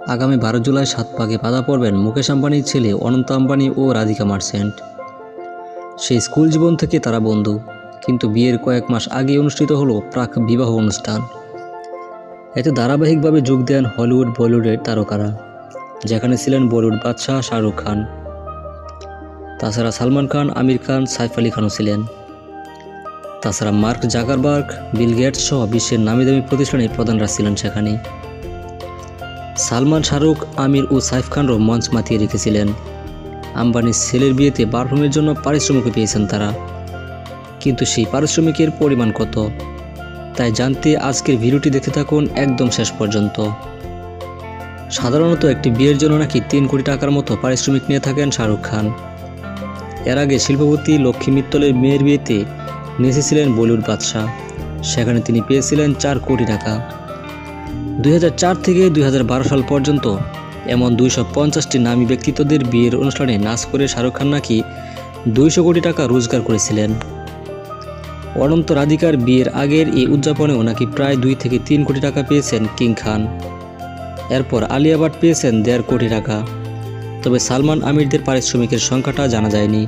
আগামী 12 জুলাই 7 পাকে বাধা পড়বেন মুকেশ আম্বানির ছেলে অনন্ত আম্বানি ও রাধিকা মার্চেন্ট। সেই স্কুল জীবন থেকে তারা বন্ধু, কিন্তু বিয়ের কয়েক মাস আগে অনুষ্ঠিত হলো প্রাক বিবাহ অনুষ্ঠান। এতে ধারাবাহিকভাবে যোগ দেন হলিউড বলিউডের তারকারা, যেখানে ছিলেন বলিউড বাদশাহ শাহরুখ খান। তাছাড়া সালমান খান, আমির খান, সাইফ আলী খানও ছিলেন। তাছাড়া মার্ক জাকারবার্গ, বিল গেটস সহ বিশ্বের নামীদামি প্রতিষ্ঠানের প্রধানরা ছিলেন সেখানে। সালমান, শাহরুখ, আমির ও সাইফ খানও মঞ্চ মাতিয়ে রেখেছিলেন। আম্বানির ছেলের বিয়েতে পারফর্মের জন্য পারিশ্রমিকও পেয়েছেন তারা, কিন্তু সেই পারিশ্রমিকের পরিমাণ কত তাই জানতে আজকের ভিডিওটি দেখতে থাকুন একদম শেষ পর্যন্ত। সাধারণত একটি বিয়ের জন্য নাকি 3 কোটি টাকার মতো পারিশ্রমিক নিয়ে থাকেন শাহরুখ খান। এর আগে শিল্পপতি লক্ষ্মী মিত্তলের মেয়ের বিয়েতে নেচেছিলেন বলিউড বাদশাহ, সেখানে তিনি পেয়েছিলেন 4 কোটি টাকা। 2004 থেকে 2012 সাল পর্যন্ত এমন 250টি নামী ব্যক্তিত্বদের বিয়ের অনুষ্ঠানে নাচ করে শাহরুখ খান নাকি 200 কোটি টাকা রোজগার করেছিলেন। অনন্ত রাধিকার বিয়ের আগের এই উদযাপনেও নাকি প্রায় 2 থেকে 3 কোটি টাকা পেয়েছেন কিং খান। এরপর আলিয়া ভাট পেয়েছেন 1.5 কোটি টাকা। তবে সালমান, আমিরদের পারিশ্রমিকের সংখ্যাটা জানা যায়নি।